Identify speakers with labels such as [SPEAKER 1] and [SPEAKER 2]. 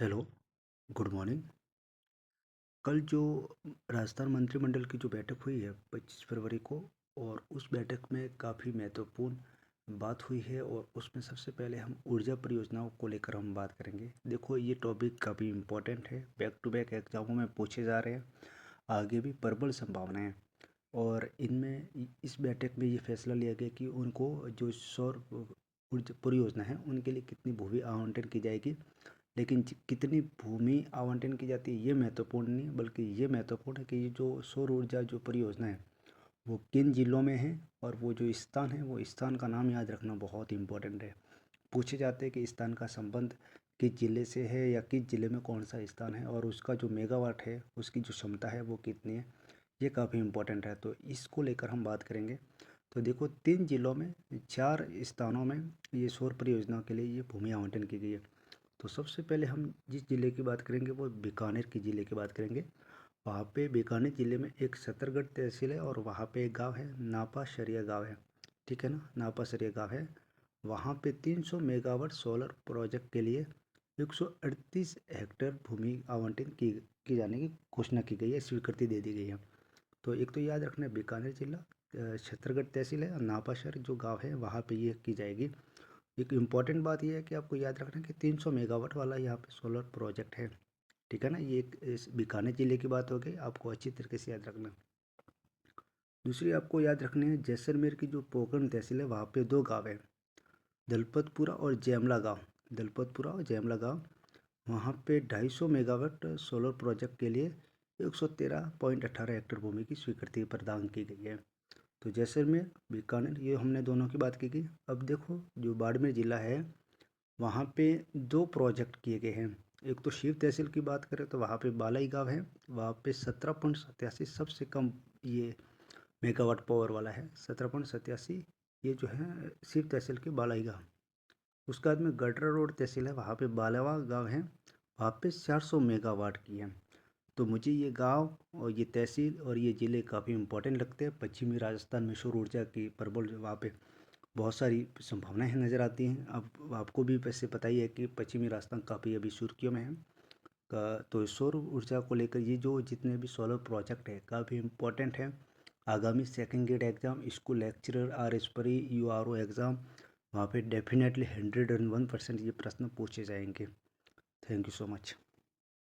[SPEAKER 1] Hello, good morning. कल जो राजस्थान मंत्रिमंडल की जो बैठक हुई है 25 फरवरी को, और उस बैठक में काफ़ी महत्वपूर्ण बात हुई है और उसमें सबसे पहले हम ऊर्जा परियोजनाओं को लेकर हम बात करेंगे। देखो, ये टॉपिक काफ़ी इम्पोर्टेंट है, बैक टू बैक एग्जामों में पूछे जा रहे हैं, आगे भी प्रबल संभावनाएं हैं। और इनमें इस बैठक में ये फैसला लिया गया कि उनको जो सौर ऊर्जा परियोजना है उनके लिए कितनी भूमि आवंटन की जाएगी। लेकिन कितनी भूमि आवंटन की जाती है ये महत्वपूर्ण नहीं, बल्कि ये महत्वपूर्ण है कि ये जो सौर ऊर्जा जो परियोजना है वो किन जिलों में है, और वो जो स्थान है वो स्थान का नाम याद रखना बहुत इंपॉर्टेंट है। पूछे जाते हैं कि स्थान का संबंध किस जिले से है या किस जिले में कौन सा स्थान है, और उसका जो मेगावाट है उसकी जो क्षमता है वो कितनी है। ये काफ़ी इम्पोर्टेंट है, तो इसको लेकर हम बात करेंगे। तो देखो, 3 जिलों में 4 स्थानों में ये सौर परियोजना के लिए ये भूमि आवंटन की गई है। तो सबसे पहले हम जिस ज़िले की बात करेंगे वो बीकानेर के ज़िले की बात करेंगे। वहाँ पे बीकानेर ज़िले में एक सतरगढ़ तहसील है और वहाँ पे एक गांव है नापा सरिया गांव है। ठीक है ना, नापा सरिया गांव है। वहाँ पे 300 मेगावाट सोलर प्रोजेक्ट के लिए 138 हेक्टेयर भूमि आवंटन की जाने की घोषणा की गई है, स्वीकृति दे दी गई है। तो एक तो याद रखना है, बीकानेर जिला छत्तरगढ़ तहसील है और नापासर जो गांव है वहाँ पे ये की जाएगी। एक इम्पॉर्टेंट बात यह है कि आपको याद रखना है कि 300 मेगावाट वाला यहाँ पे सोलर प्रोजेक्ट है। ठीक है ना, ये एक इस बीकानेर जिले की बात हो गई, आपको अच्छी तरीके से याद रखना। दूसरी आपको याद रखनी है, जैसलमेर की जो पोकरण तहसील है वहाँ पे 2 गाँव है, दलपतपुरा और जैमला गाँव। दलपतपुरा और जैमला गाँव, वहाँ पे 250 मेगावाट सोलर प्रोजेक्ट के लिए 113.18 हेक्टेयर भूमि की स्वीकृति प्रदान की गई है। तो जैसलमेर, बीकानेर, ये हमने दोनों की बात की। अब देखो, जो बाड़मेर जिला है वहाँ पे 2 प्रोजेक्ट किए गए हैं। एक तो शिव तहसील की बात करें तो वहाँ पे बालाई गाँव है, वहाँ पे 17.87 सबसे कम ये मेगावाट पावर वाला है, 17.87। ये जो है शिव तहसील के बालाई गाँव। उसके बाद में गडरा रोड तहसील है, वहाँ पे बालावा गाँव है, वहाँ पे 400 मेगावाट की है। तो मुझे ये गांव और ये तहसील और ये ज़िले काफ़ी इंपॉर्टेंट लगते हैं। पश्चिमी राजस्थान में सौर ऊर्जा की प्रबल वहाँ पे बहुत सारी संभावनाएं नज़र आती हैं। अब आपको भी वैसे पता ही है कि पश्चिमी राजस्थान काफ़ी अभी सुर्खियों में है का। तो सौर ऊर्जा को लेकर ये जो जितने भी सोलर प्रोजेक्ट है काफ़ी इम्पोर्टेंट है। आगामी second grade exam, school lecturer, RS परी, URO एग्ज़ाम, वहाँ पे डेफिनेटली 101% ये प्रश्न पूछे जाएंगे। Thank you so much.